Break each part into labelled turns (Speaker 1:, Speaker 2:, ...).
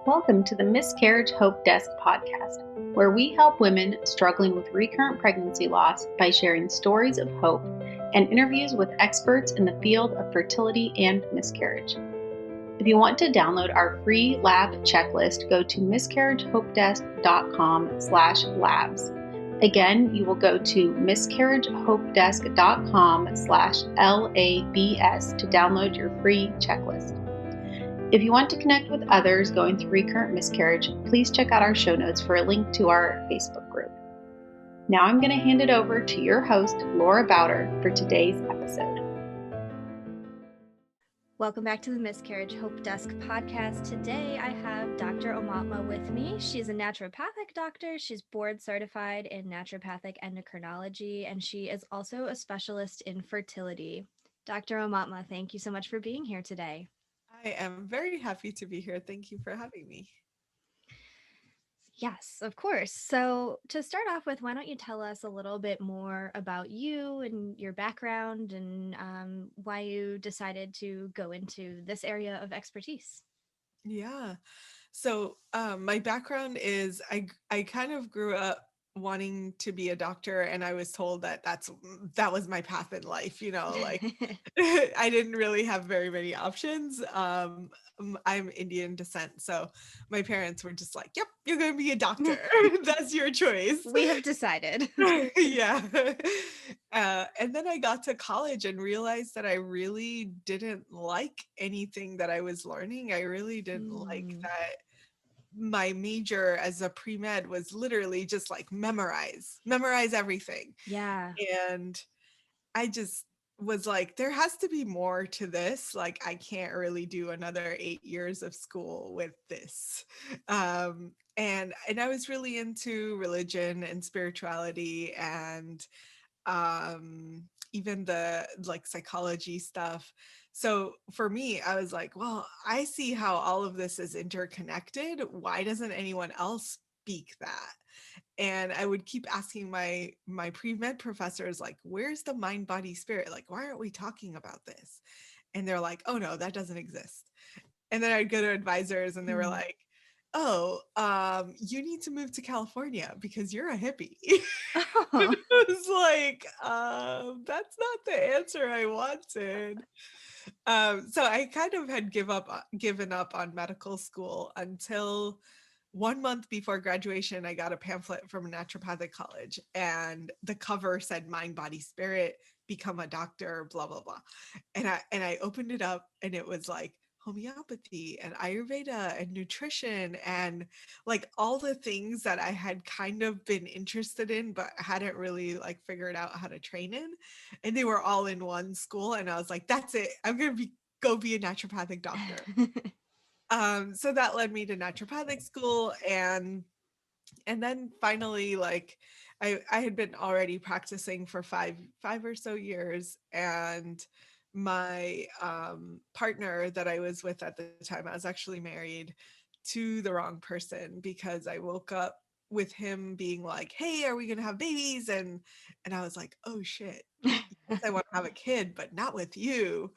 Speaker 1: Welcome to the Miscarriage Hope Desk Podcast, where we help women struggling with recurrent pregnancy loss by sharing stories of hope and interviews with experts in the field of fertility and miscarriage. If you want to download our free lab checklist, go to miscarriagehopedesk.com/labs. Again, you will go to miscarriagehopedesk.com/LABS to download your free checklist. If you want to connect with others going through recurrent miscarriage, please check out our show notes for a link to our Facebook group. Now I'm going to hand it over to your host, Laura Bowder, for today's episode.
Speaker 2: Welcome back to the Miscarriage Hope Desk Podcast. Today I have Dr. Aumatma with me. She's a naturopathic doctor. She's board certified in naturopathic endocrinology, and she is also a specialist in fertility. Dr. Aumatma, thank you so much for being here today.
Speaker 3: I am very happy to be here. Thank you for having me.
Speaker 2: Yes, of course. So to start off with, why don't you tell us a little bit more about you and your background and why you decided to go into this area of expertise?
Speaker 3: Yeah. So my background is I kind of grew up wanting to be a doctor, and I was told that that was my path in life, like I didn't really have very many options. I'm Indian descent, so my parents were just like, yep, you're going to be a doctor. That's your choice.
Speaker 2: We have decided.
Speaker 3: Yeah. And then I got to college and realized that I really didn't like anything that I was learning. I really didn't like that my major as a pre-med was literally just like memorize everything.
Speaker 2: Yeah.
Speaker 3: And I just was like, there has to be more to this. Like, I can't really do another 8 years of school with this. And I was really into religion and spirituality and even the like psychology stuff. So for me, I was like, well, I see how all of this is interconnected. Why doesn't anyone else speak that? And I would keep asking my pre-med professors, like, where's the mind, body, spirit? Like, why aren't we talking about this? And they're like, oh no, that doesn't exist. And then I'd go to advisors and they were like, oh, you need to move to California because you're a hippie.
Speaker 2: Oh.
Speaker 3: It was like, that's not the answer I wanted. So I kind of had given up on medical school until 1 month before graduation. I got a pamphlet from a naturopathic college, and the cover said "Mind, Body, Spirit, Become a Doctor," blah blah blah. And I opened it up, and it was like homeopathy and Ayurveda and nutrition and like all the things that I had kind of been interested in but hadn't really like figured out how to train in, and they were all in one school. And I was like, that's it, I'm gonna go be a naturopathic doctor. So that led me to naturopathic school, and then finally, like I had been already practicing for five or so years, and my partner that I was with at the time, I was actually married to the wrong person, because I woke up with him being like, hey, are we gonna have babies? And I was like, oh shit, yes, I want to have a kid, but not with you.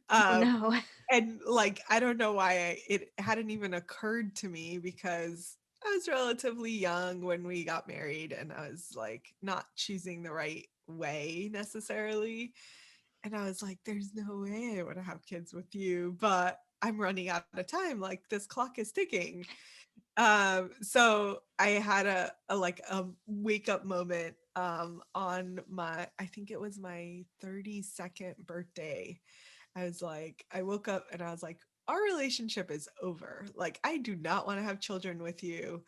Speaker 2: Oh no.
Speaker 3: And like, I don't know why it hadn't even occurred to me, because I was relatively young when we got married, and I was like not choosing the right way necessarily. And I was like, there's no way I want to have kids with you, but I'm running out of time. Like, this clock is ticking. So I had a wake up moment on my, I think it was my 32nd birthday. I woke up and I was like, our relationship is over. Like, I do not want to have children with you.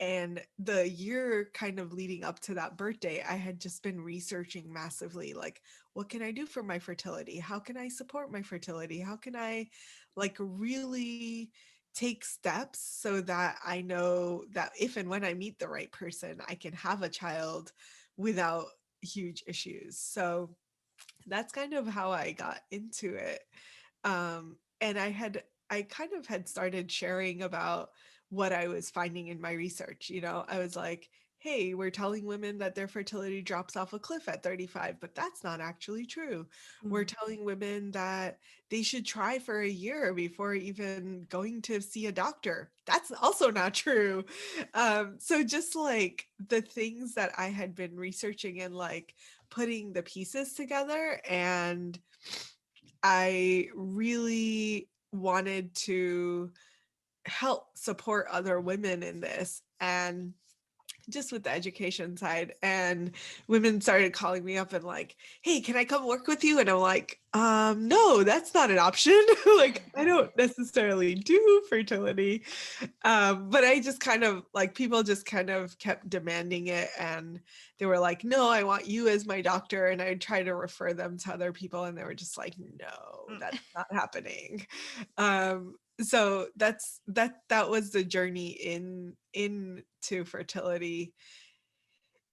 Speaker 3: And the year kind of leading up to that birthday, I had just been researching massively, like, what can I do for my fertility? How can I support my fertility? How can I like really take steps so that I know that if and when I meet the right person, I can have a child without huge issues. So that's kind of how I got into it. And I kind of had started sharing about what I was finding in my research. I was like, hey, we're telling women that their fertility drops off a cliff at 35, but that's not actually true. We're telling women that they should try for a year before even going to see a doctor. That's also not true. So just like the things that I had been researching and like putting the pieces together, and I really wanted to help support other women in this, and just with the education side. And women started calling me up and like, hey, can I come work with you? And I'm like, no, that's not an option. Like, I don't necessarily do fertility. But I just kind of like, people just kind of kept demanding it, and they were like, no, I want you as my doctor. And I tried to refer them to other people, and they were just like, no, that's not happening. So that was the journey into fertility.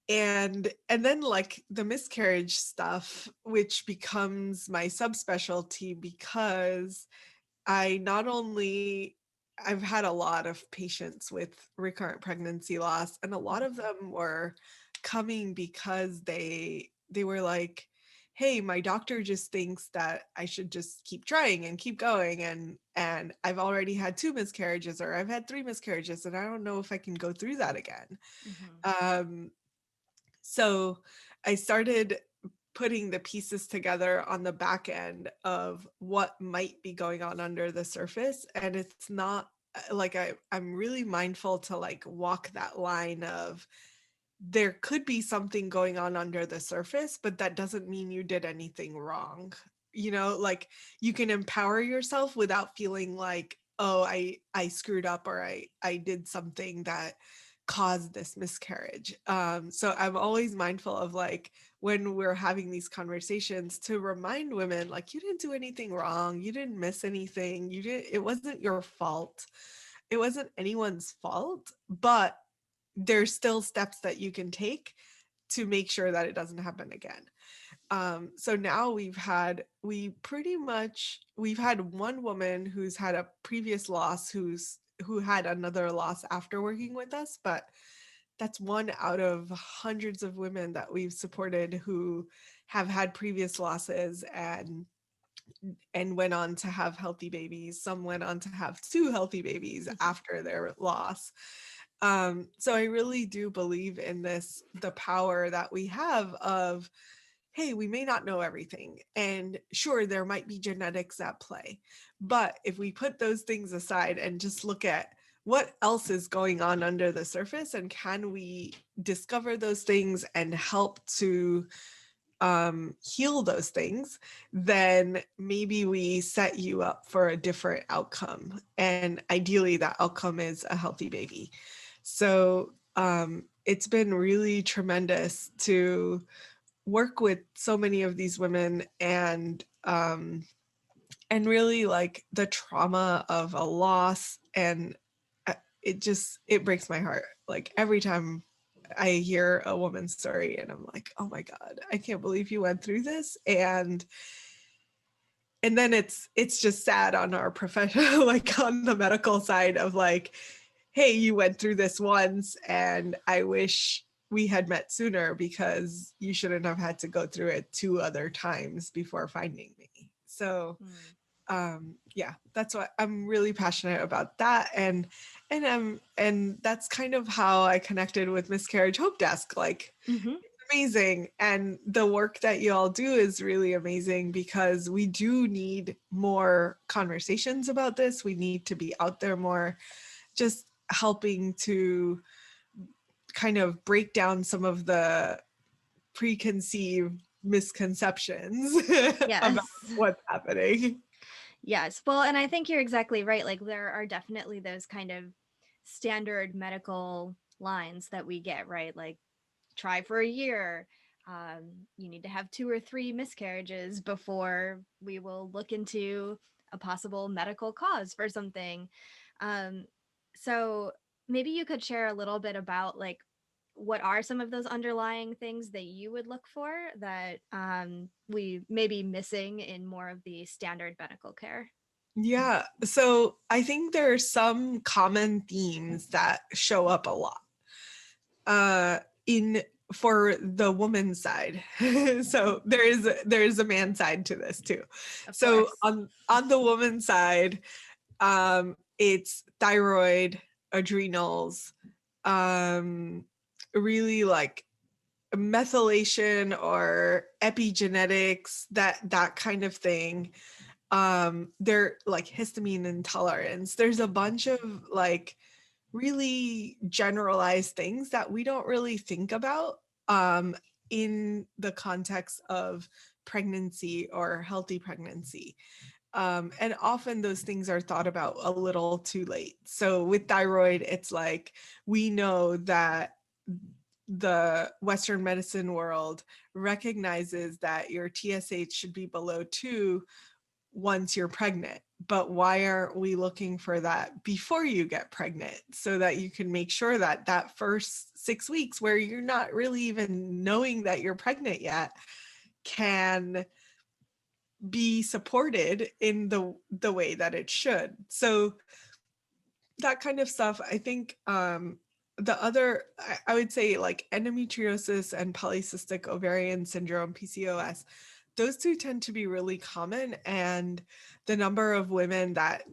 Speaker 3: And then like the miscarriage stuff, which becomes my subspecialty, because I not only I've had a lot of patients with recurrent pregnancy loss, and a lot of them were coming because they were like, hey, my doctor just thinks that I should just keep trying and keep going, and I've already had 2 miscarriages, or I've had 3 miscarriages, and I don't know if I can go through that again. So I started putting the pieces together on the back end of what might be going on under the surface. And it's not like I'm really mindful to like walk that line of, there could be something going on under the surface, but that doesn't mean you did anything wrong. You know, like you can empower yourself without feeling like, oh, I screwed up, or I did something that caused this miscarriage. So I'm always mindful of like, when we're having these conversations, to remind women like, you didn't do anything wrong, you didn't miss anything, it wasn't your fault, it wasn't anyone's fault, but there's still steps that you can take to make sure that it doesn't happen again. So now we've had one woman who's had a previous loss, who had another loss after working with us, but that's one out of hundreds of women that we've supported who have had previous losses and went on to have healthy babies. Some went on to have 2 healthy babies after their loss. So I really do believe in the power that we have of, hey, we may not know everything. And sure, there might be genetics at play. But if we put those things aside and just look at what else is going on under the surface, and can we discover those things and help to heal those things, then maybe we set you up for a different outcome. And ideally, that outcome is a healthy baby. So it's been really tremendous to work with so many of these women, and really like the trauma of a loss. And it breaks my heart. Like every time I hear a woman's story, and I'm like, oh my God, I can't believe you went through this. And then it's just sad on our profession, like on the medical side of like, hey, you went through this once, and I wish we had met sooner, because you shouldn't have had to go through it 2 other times before finding me. So yeah, that's what I'm really passionate about, that. And that's kind of how I connected with Miscarriage Hope Desk. Like, amazing. And the work that you all do is really amazing, because we do need more conversations about this. We need to be out there more, just helping to kind of break down some of the preconceived misconceptions about what's happening.
Speaker 2: Yes. Well, and I think you're exactly right. Like there are definitely those kind of standard medical lines that we get, right? Like try for a year. You need to have 2 or 3 miscarriages before we will look into a possible medical cause for something. So maybe you could share a little bit about like, what are some of those underlying things that you would look for that we may be missing in more of the standard medical care?
Speaker 3: Yeah. So I think there are some common themes that show up a lot. in for the woman's side. So there is a man side to this too.
Speaker 2: Of
Speaker 3: So
Speaker 2: course.
Speaker 3: on the woman's side, it's thyroid, adrenals, really like methylation or epigenetics, that kind of thing. They're like histamine intolerance. There's a bunch of like really generalized things that we don't really think about in the context of pregnancy or healthy pregnancy. And often those things are thought about a little too late. So with thyroid, it's like we know that the Western medicine world recognizes that your TSH should be below 2 once you're pregnant. But why aren't we looking for that before you get pregnant so that you can make sure that that first 6 weeks where you're not really even knowing that you're pregnant yet can be supported in the way that it should. So that kind of stuff, I think the other, I would say like endometriosis and polycystic ovarian syndrome, PCOS, those two tend to be really common. And the number of women that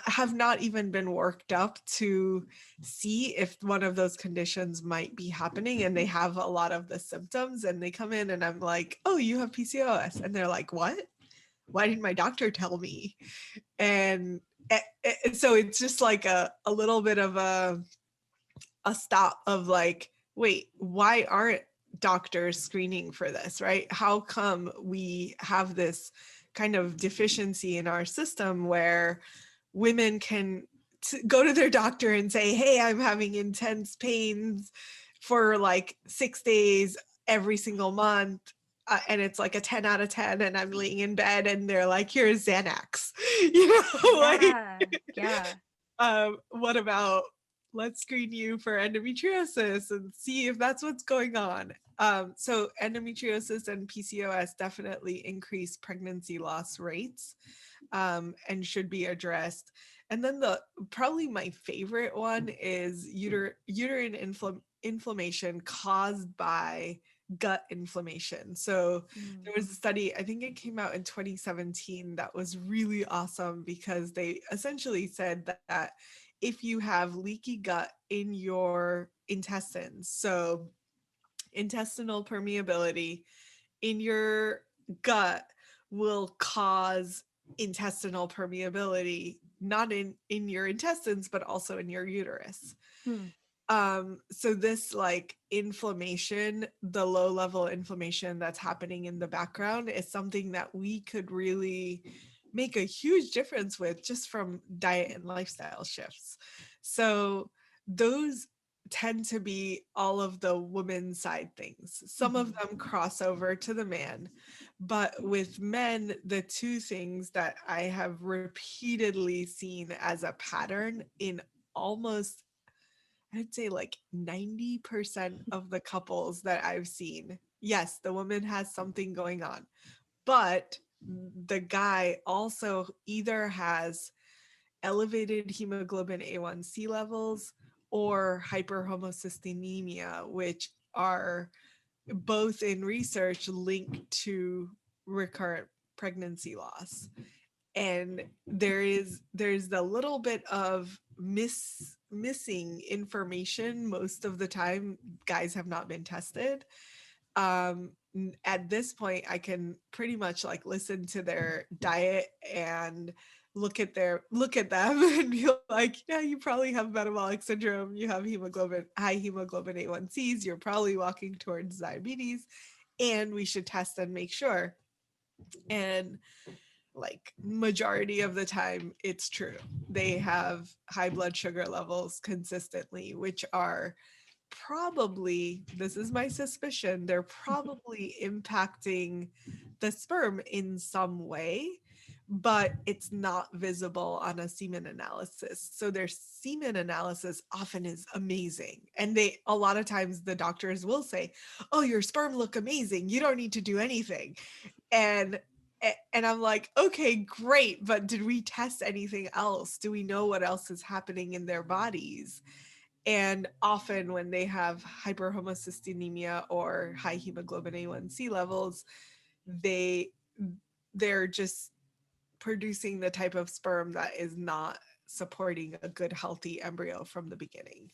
Speaker 3: have not even been worked up to see if one of those conditions might be happening, and they have a lot of the symptoms, and they come in and I'm like, oh, you have PCOS. And they're like, what? Why didn't my doctor tell me? And so it's just like a little bit of a stop of like, wait, why aren't doctors screening for this, right? How come we have this kind of deficiency in our system where women can go to their doctor and say, hey, I'm having intense pains for like 6 days every single month, and it's like a 10 out of 10, and I'm laying in bed and they're like, here's Xanax. Like,
Speaker 2: Yeah. Yeah.
Speaker 3: what about let's screen you for endometriosis and see if that's what's going on. So endometriosis and PCOS definitely increase pregnancy loss rates, and should be addressed. And then probably my favorite one is uterine inflammation caused by gut inflammation. So
Speaker 2: Mm.
Speaker 3: there was a study, I think it came out in 2017, that was really awesome because they essentially said that if you have leaky gut in your intestines, so intestinal permeability in your gut will cause intestinal permeability, not in your intestines but also in your uterus.
Speaker 2: Hmm.
Speaker 3: So this like inflammation, the low level inflammation that's happening in the background, is something that we could really make a huge difference with just from diet and lifestyle shifts. So those tend to be all of the women's side things. Some of them cross over to the man, but with men, the two things that I have repeatedly seen as a pattern in almost, I'd say like 90% of the couples that I've seen, yes, the woman has something going on, but the guy also either has elevated hemoglobin A1C levels or hyperhomocysteine, which are both in research linked to recurrent pregnancy loss. And there's a little bit of missing information. Most of the time guys have not been tested. At this point I can pretty much like listen to their diet and look at them and be like, yeah, you probably have metabolic syndrome, you have high hemoglobin A1Cs, you're probably walking towards diabetes, and we should test and make sure. And like majority of the time it's true. They have high blood sugar levels consistently, which are probably, this is my suspicion, they're probably impacting the sperm in some way, but it's not visible on a semen analysis. So their semen analysis often is amazing. And a lot of times the doctors will say, oh, your sperm look amazing, you don't need to do anything. And I'm like, okay, great, but did we test anything else? Do we know what else is happening in their bodies? And often when they have hyperhomocystinemia or high hemoglobin A1C levels, they they're just producing the type of sperm that is not supporting a good healthy embryo from the beginning.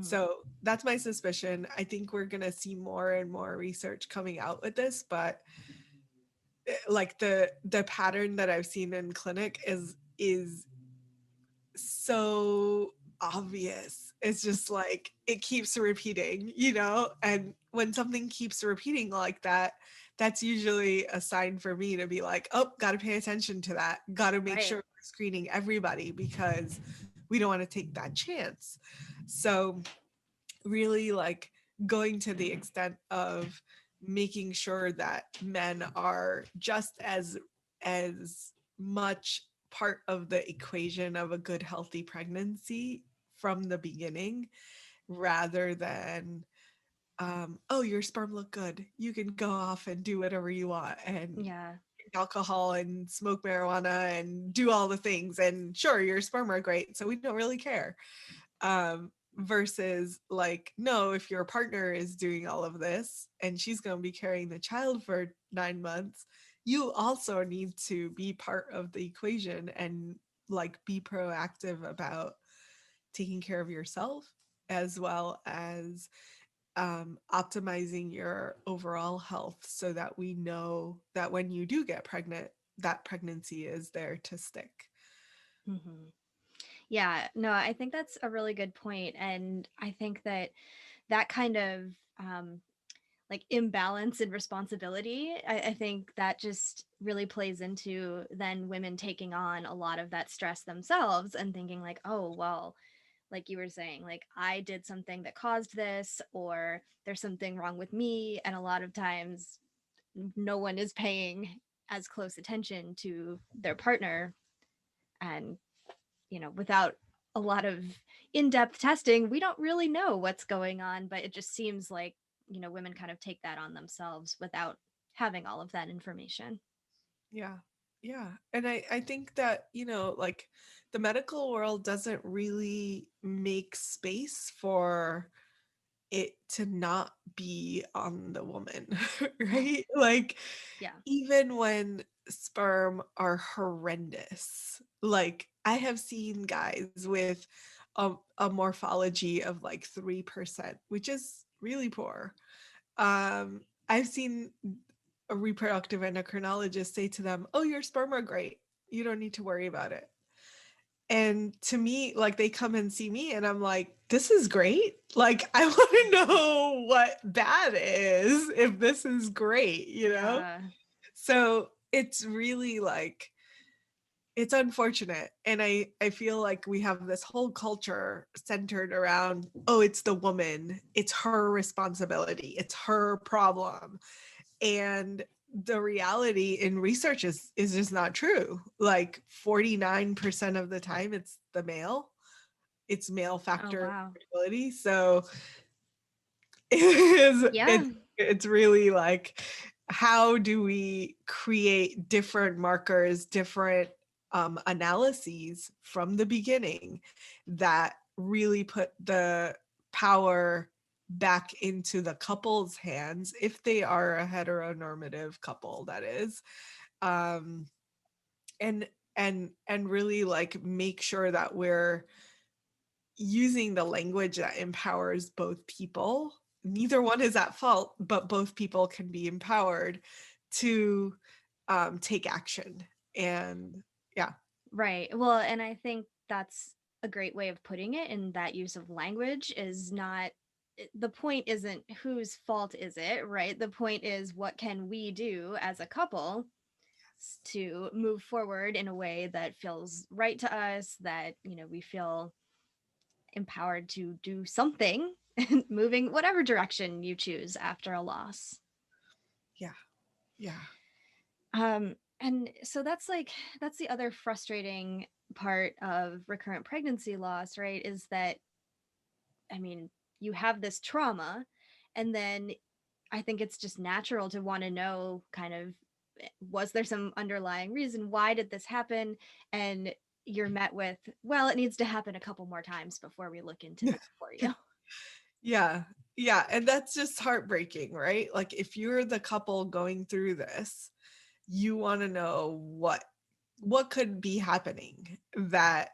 Speaker 3: So that's my suspicion. I think we're going to see more and more research coming out with this, but like the pattern that I've seen in clinic is so obvious. It's just like it keeps repeating, you know? And when something keeps repeating like that, that's usually a sign for me to be like, oh, got to pay attention to that. Got to make
Speaker 2: Right.
Speaker 3: sure we're screening everybody because we don't want to take that chance. So, really like going to the extent of making sure that men are just as much part of the equation of a good healthy pregnancy from the beginning rather than oh, your sperm look good, you can go off and do whatever you want and
Speaker 2: Yeah.
Speaker 3: drink alcohol and smoke marijuana and do all the things, and sure, your sperm are great, so we don't really care. Versus like, no, if your partner is doing all of this and she's going to be carrying the child for 9 months, you also need to be part of the equation and like be proactive about taking care of yourself as well as optimizing your overall health so that we know that when you do get pregnant, that pregnancy is there to stick.
Speaker 2: Yeah, no, I think that's a really good point. And I think that that kind of um, like imbalance in responsibility, I think that just really plays into then women taking on a lot of that stress themselves and thinking like, oh, well, like you were saying, like I did something that caused this, or there's something wrong with me. And a lot of times no one is paying as close attention to their partner. And without a lot of in-depth testing, we don't really know what's going on, but it just seems like, women kind of take that on themselves without having all of that information.
Speaker 3: Yeah. Yeah. And I think that, like the medical world doesn't really make space for it to not be on the woman, right? Like,
Speaker 2: Yeah.
Speaker 3: even when sperm are horrendous, like I have seen guys with a morphology of like 3%, which is really poor. I've seen a reproductive endocrinologist say to them, oh, your sperm are great, you don't need to worry about it. And to me, like they come and see me and I'm like, this is great. Like I want to know what bad is if this is great, you know?
Speaker 2: Yeah.
Speaker 3: So it's really like it's unfortunate. And I feel like we have this whole culture centered around, oh, it's the woman, it's her responsibility, it's her problem. And the reality in research is just not true. Like 49% of the time it's the male, it's male
Speaker 2: Oh,
Speaker 3: factor
Speaker 2: wow.
Speaker 3: fertility. So
Speaker 2: Yeah.
Speaker 3: it's really like, how do we create different markers, different analyses from the beginning that really put the power back into the couple's hands if they are a heteronormative couple, that is, um, and and really like make sure that we're using the language that empowers both people. Neither one is at fault, but both people can be empowered to take action. And yeah.
Speaker 2: Right. Well, and I think that's a great way of putting it, in that use of language is not the point isn't whose fault is it, right? The point is, what can we do as a couple to move forward in a way that feels right to us, that, we feel empowered to do something, moving whatever direction you choose after a loss.
Speaker 3: Yeah. Yeah.
Speaker 2: And so that's the other frustrating part of recurrent pregnancy loss, right? Is that, I mean, you have this trauma, and then I think it's just natural to want to know kind of, was there some underlying reason? Why did this happen? And you're met with, well, it needs to happen a couple more times before we look into this for you.
Speaker 3: Yeah. Yeah. And that's just heartbreaking, right? Like if you're the couple going through this, you want to know what could be happening, that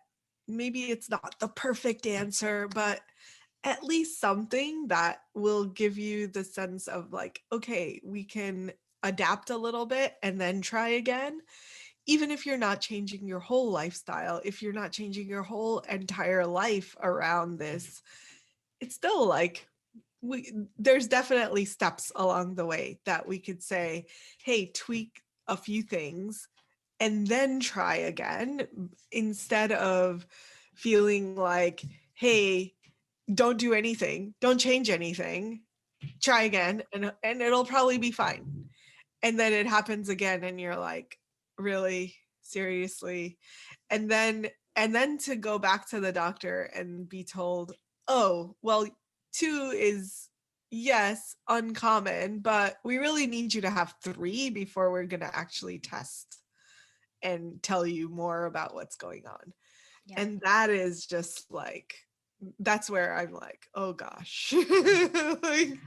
Speaker 3: maybe it's not the perfect answer, but at least something that will give you the sense of like, okay, we can adapt a little bit and then try again. Even if you're not changing your whole lifestyle, if you're not changing your whole entire life around this, it's still like there's definitely steps along the way that we could say, hey, tweak a few things and then try again, instead of feeling like, hey, don't do anything, don't change anything, try again, and it'll probably be fine. And then it happens again and you're like, really, seriously? And then to go back to the doctor and be told, oh, well, 2 is, yes, uncommon, but we really need you to have 3 before we're going to actually test and tell you more about what's going on.
Speaker 2: Yeah.
Speaker 3: And that is just like, that's where I'm like, oh gosh. Like,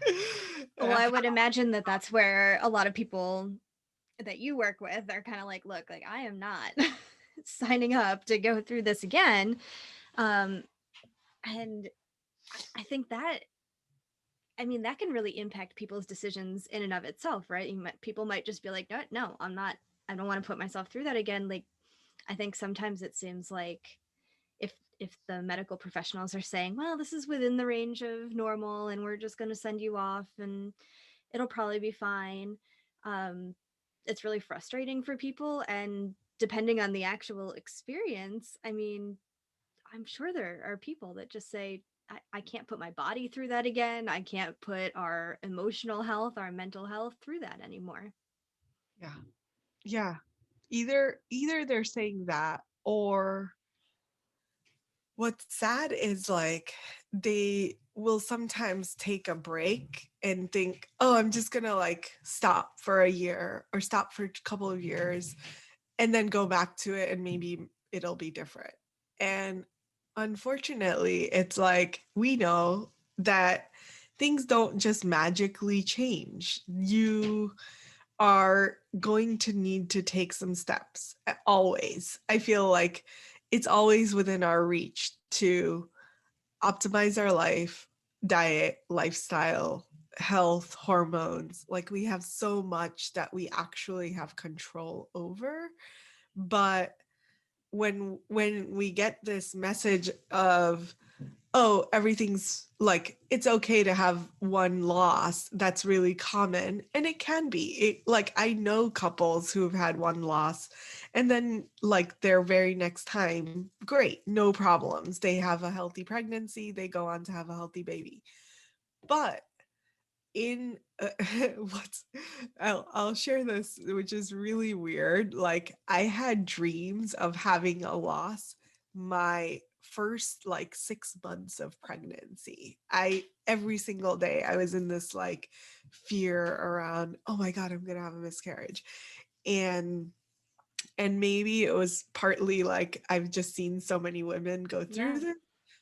Speaker 2: Well, I would imagine that that's where a lot of people that you work with are kind of like, look, like I am not signing up to go through this again. And I think that, I mean, that can really impact people's decisions in and of itself, right? People might just be like, no, I'm not, I don't want to put myself through that again. Like, I think sometimes it seems like if the medical professionals are saying, well, this is within the range of normal and we're just going to send you off and it'll probably be fine. It's really frustrating for people. And depending on the actual experience, I mean, I'm sure there are people that just say, I can't put my body through that again. I can't put our emotional health, our mental health through that anymore.
Speaker 3: yeah. Yeah. Either they're saying that, or what's sad is like they will sometimes take a break and think, oh, I'm just gonna like stop for a year or stop for a couple of years and then go back to it and maybe it'll be different. And unfortunately, it's like we know that things don't just magically change. You are going to need to take some steps always. I feel like it's always within our reach to optimize our life, diet, lifestyle, health, hormones. Like we have so much that we actually have control over. But when we get this message of, oh, everything's like, it's okay to have one loss, that's really common. And it can be like, I know couples who have had one loss and then like their very next time, great, no problems, they have a healthy pregnancy, they go on to have a healthy baby. But in what's I'll share this, which is really weird. Like I had dreams of having a loss my first like 6 months of pregnancy. I every single day I was in this like fear around, oh my God, I'm gonna have a miscarriage. And maybe it was partly like I've just seen so many women go through this.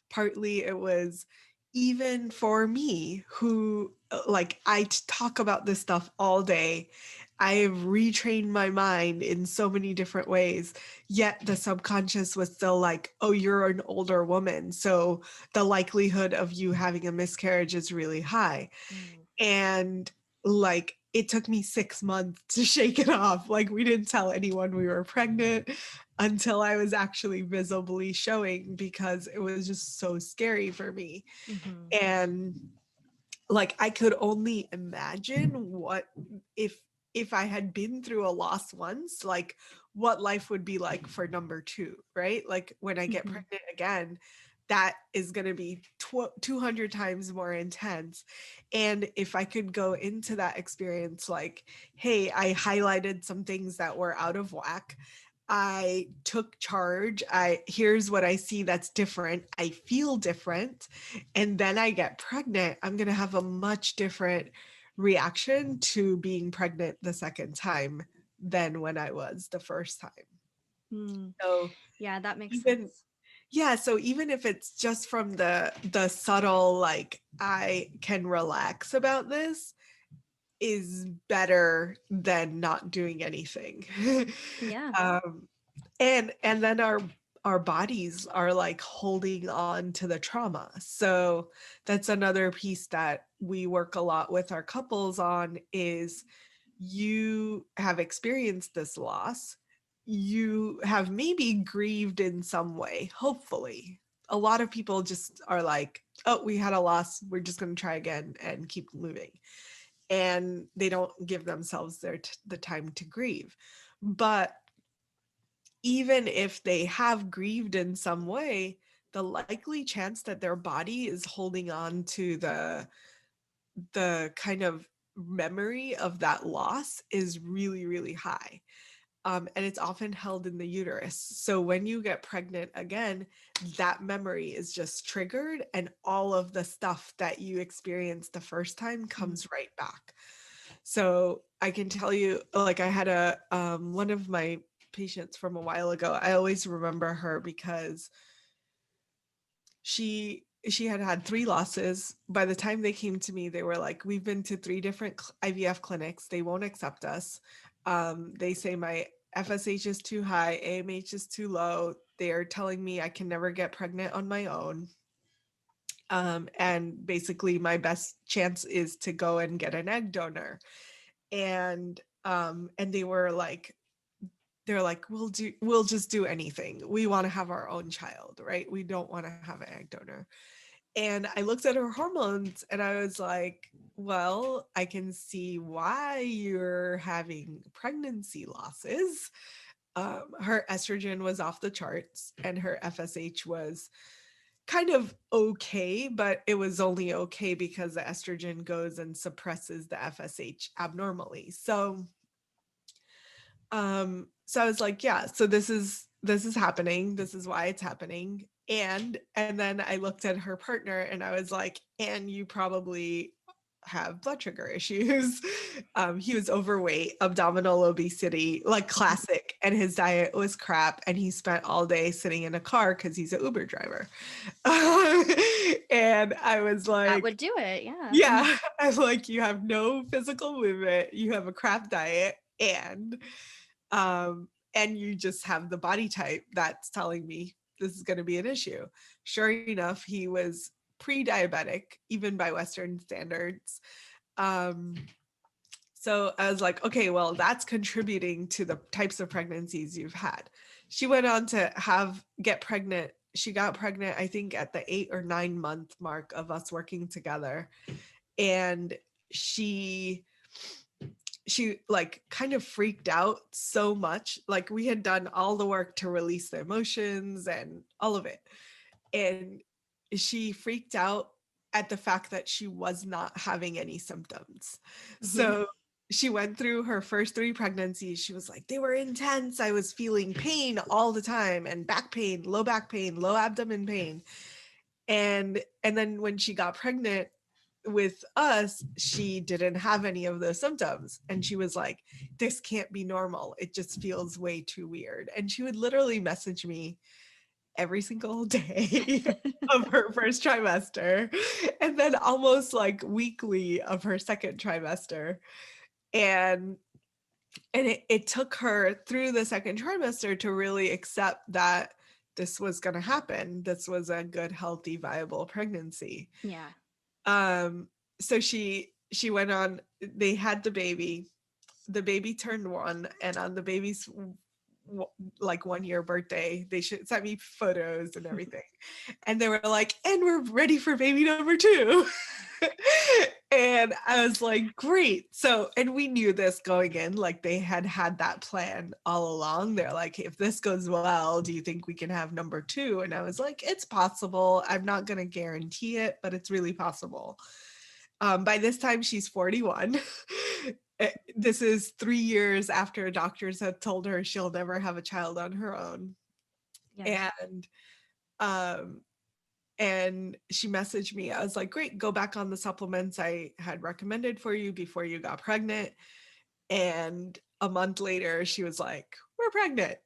Speaker 3: Partly it was even for me, who like talk about this stuff all day. I have retrained my mind in so many different ways, yet the subconscious was still like, oh, you're an older woman, so the likelihood of you having a miscarriage is really high. And like it took me 6 months to shake it off. Like we didn't tell anyone we were pregnant until I was actually visibly showing, because it was just so scary for me. And like I could only imagine what if I had been through a loss once, like what life would be like for number 2, right? Like when I get pregnant again, that is going to be 200 times more intense. And if I could go into that experience like, hey, I highlighted some things that were out of whack, I took charge, here's what I see that's different, I feel different, and then I get pregnant, I'm going to have a much different reaction to being pregnant the second time than when I was the first time.
Speaker 2: Hmm.
Speaker 3: So
Speaker 2: Yeah, that makes
Speaker 3: even
Speaker 2: sense.
Speaker 3: yeah, so even if it's just from the subtle, like, I can relax about this, is better than not doing anything.
Speaker 2: Yeah.
Speaker 3: um and then our bodies are like holding on to the trauma. So that's another piece that we work a lot with our couples on is, you have experienced this loss, you have maybe grieved in some way, hopefully. A lot of people just are like, oh, we had a loss, we're just going to try again and keep moving, and they don't give themselves the time to grieve. But even if they have grieved in some way, the likely chance that their body is holding on to the kind of memory of that loss is really, really high. And it's often held in the uterus. So when you get pregnant again, that memory is just triggered, and all of the stuff that you experienced the first time comes right back. So I can tell you, like, I had a one of my patients from a while ago. I always remember her because she had had 3 losses. By the time they came to me, they were like, we've been to 3 different IVF clinics, they won't accept us. They say my FSH is too high, AMH is too low, they're telling me I can never get pregnant on my own. And basically my best chance is to go and get an egg donor. And they were like, they're like, we'll just do anything, we want to have our own child, right? We don't want to have an egg donor. And I looked at her hormones and I was like, well, I can see why you're having pregnancy losses. Her estrogen was off the charts and her FSH was kind of okay, but it was only okay because the estrogen goes and suppresses the FSH abnormally. So I was like, yeah, so this is happening, this is why it's happening. And then I looked at her partner and I was like, and you probably have blood sugar issues. He was overweight, abdominal obesity, like classic, and his diet was crap, and he spent all day sitting in a car because he's an Uber driver. And I was
Speaker 2: That
Speaker 3: like,
Speaker 2: would do it. Yeah.
Speaker 3: yeah, I'm like, you have no physical movement, you have a crap diet, and you just have the body type that's telling me this is going to be an issue. Sure enough, he was pre-diabetic, even by Western standards. Um, so I was like, okay, well, that's contributing to the types of pregnancies you've had. She went on to get pregnant. She got pregnant, I think, at the 8 or 9 month mark of us working together. And she like kind of freaked out so much. Like, we had done all the work to release the emotions and all of it, and she freaked out at the fact that she was not having any symptoms.
Speaker 2: Mhm.
Speaker 3: So she went through her first 3 pregnancies. She was like, they were intense, I was feeling pain all the time, and back pain, low abdomen pain. And then when she got pregnant with us, she didn't have any of those symptoms. And she was like, this can't be normal, it just feels way too weird. And she would literally message me every single day of her first trimester, and then almost like weekly of her second trimester. And it took her through the second trimester to really accept that this was going to happen, this was a good, healthy, viable pregnancy.
Speaker 2: Yeah.
Speaker 3: So she went on, they had the baby turned 1, and on the baby's like 1 year birthday, they sent me photos and everything, and they were like, and we're ready for baby number 2. And I was like, great. So, and we knew this going in, like they had that plan all along. They're like, if this goes well, do you think we can have number 2? And I was like, it's possible, I'm not going to guarantee it, but it's really possible. By this time, she's 41. This is 3 years after doctors had told her she'll never have a child on her own.
Speaker 2: Yeah.
Speaker 3: And um, and she messaged me. I was like, great, go back on the supplements I had recommended for you before you got pregnant. And a month later, she was like, we're pregnant.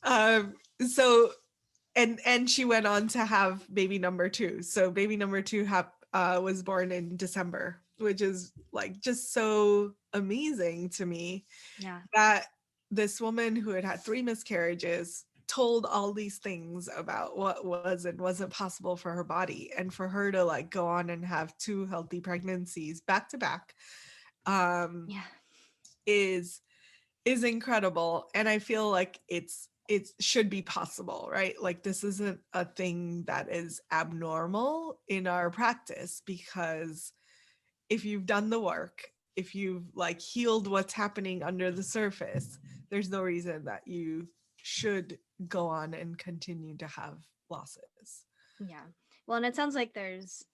Speaker 3: um, so, and she went on to have baby number 2. So baby number 2 was born in December, which is like just so amazing to me.
Speaker 2: Yeah.
Speaker 3: That this woman who had 3 miscarriages told all these things about what was and wasn't possible for her body, and for her to like go on and have 2 healthy pregnancies back to back
Speaker 2: Yeah.
Speaker 3: is incredible. And I feel like it should be possible, right? Like this isn't a thing that is abnormal in our practice, because if you've done the work, if you've like healed what's happening under the surface, there's no reason that you should go on and continue to have losses.
Speaker 2: Yeah. Well, and it sounds like there's,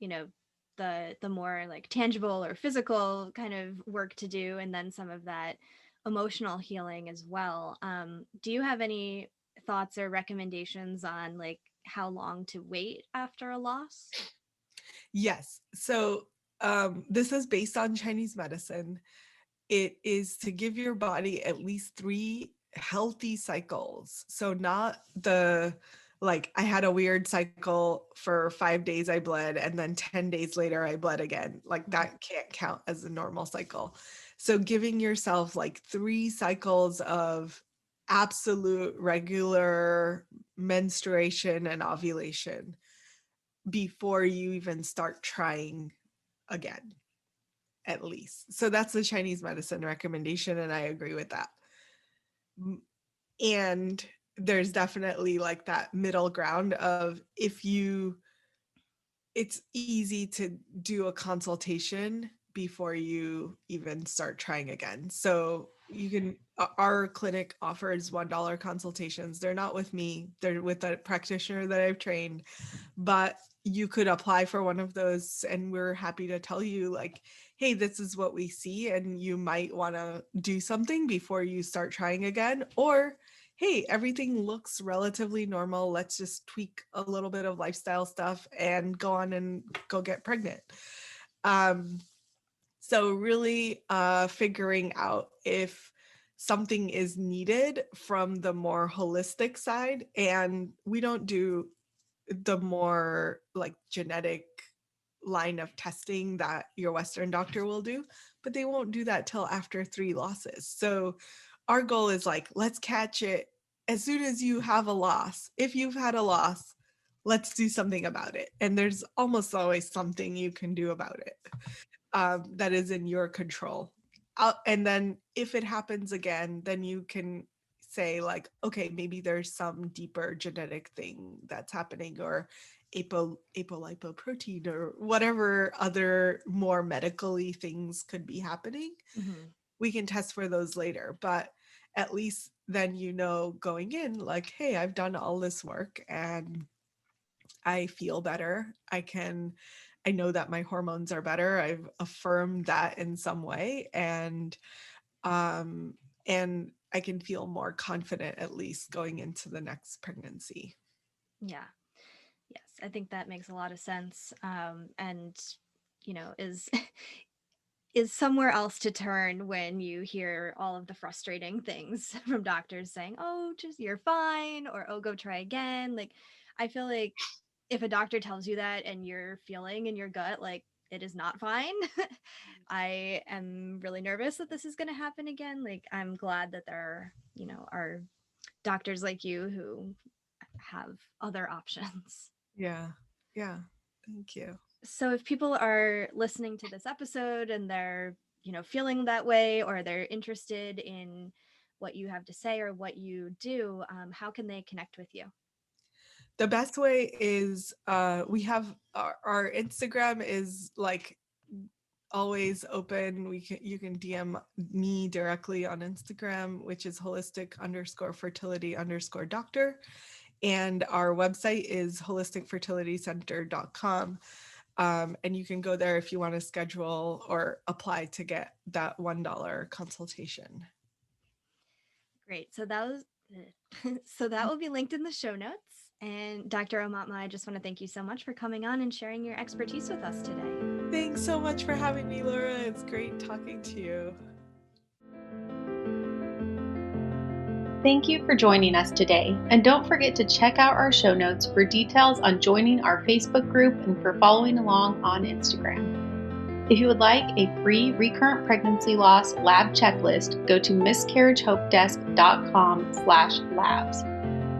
Speaker 2: the more like tangible or physical kind of work to do, and then some of that emotional healing as well. Do you have any thoughts or recommendations on like how long to wait after a loss?
Speaker 3: Yes. So this is based on Chinese medicine. It is to give your body at least 3 healthy cycles. So not the like I had a weird cycle for 5 days I bled and then 10 days later I bled again. Like that can't count as a normal cycle. So giving yourself like 3 cycles of absolute regular menstruation and ovulation before you even start trying again, at least. So that's the Chinese medicine recommendation, and I agree with that. And there's definitely like that middle ground of it's easy to do a consultation before you even start trying again. So you can, our clinic offers $1 consultations. They're not with me, they're with a practitioner that I've trained, but you could apply for one of those and we're happy to tell you like, hey, this is what we see and you might want to do something before you start trying again. Or hey, everything looks relatively normal. Let's just tweak a little bit of lifestyle stuff and go on and go get pregnant. So really figuring out if something is needed from the more holistic side. And we don't do the more like genetic line of testing that your Western doctor will do, but they won't do that till after 3 losses. So our goal is like, let's catch it as soon as you have a loss. If you've had a loss, let's do something about it. And there's almost always something you can do about it that is in your control. And then if it happens again, then you can say like, okay, maybe there's some deeper genetic thing that's happening, or apolipoprotein or whatever other more medically things could be happening.
Speaker 2: Mm-hmm.
Speaker 3: We can test for those later, but at least then going in like, hey, I've done all this work and I feel better. I know that my hormones are better. I've affirmed that in some way, and I can feel more confident at least going into the next pregnancy.
Speaker 2: Yeah. Yes, I think that makes a lot of sense. And is is somewhere else to turn when you hear all of the frustrating things from doctors saying, "Oh, just you're fine," or "Oh, go try again." Like, I feel like if a doctor tells you that and you're feeling in your gut like it is not fine, I am really nervous that this is going to happen again. Like, I'm glad that there are doctors like you who have other options.
Speaker 3: Yeah. Yeah. Thank you.
Speaker 2: So if people are listening to this episode and they're, feeling that way, or they're interested in what you have to say or what you do, how can they connect with you?
Speaker 3: The best way is we have our Instagram is like always open. You can DM me directly on Instagram, which is holistic_fertility_doctor. And our website is holisticfertilitycenter.com. And you can go there if you want to schedule or apply to get that $1 consultation.
Speaker 2: Great. So that will be linked in the show notes. And Dr. Aumatma, I just want to thank you so much for coming on and sharing your expertise with us today.
Speaker 3: Thanks so much for having me, Laura. It's great talking to you.
Speaker 1: Thank you for joining us today, and don't forget to check out our show notes for details on joining our Facebook group and for following along on Instagram. If you would like a free recurrent pregnancy loss lab checklist, go to miscarriagehopedesk.com/labs.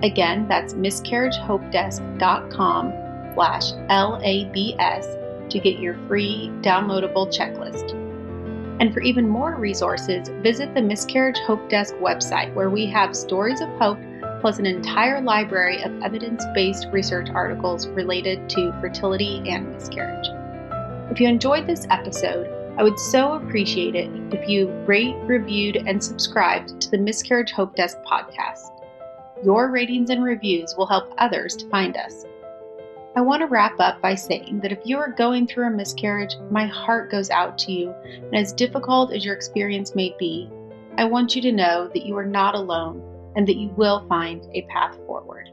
Speaker 1: Again, that's miscarriagehopedesk.com/LABS to get your free downloadable checklist. And for even more resources, visit the Miscarriage Hope Desk website, where we have stories of hope plus an entire library of evidence-based research articles related to fertility and miscarriage. If you enjoyed this episode, I would so appreciate it if you rate, reviewed, and subscribed to the Miscarriage Hope Desk podcast. Your ratings and reviews will help others to find us. I want to wrap up by saying that if you are going through a miscarriage, my heart goes out to you, and as difficult as your experience may be, I want you to know that you are not alone and that you will find a path forward.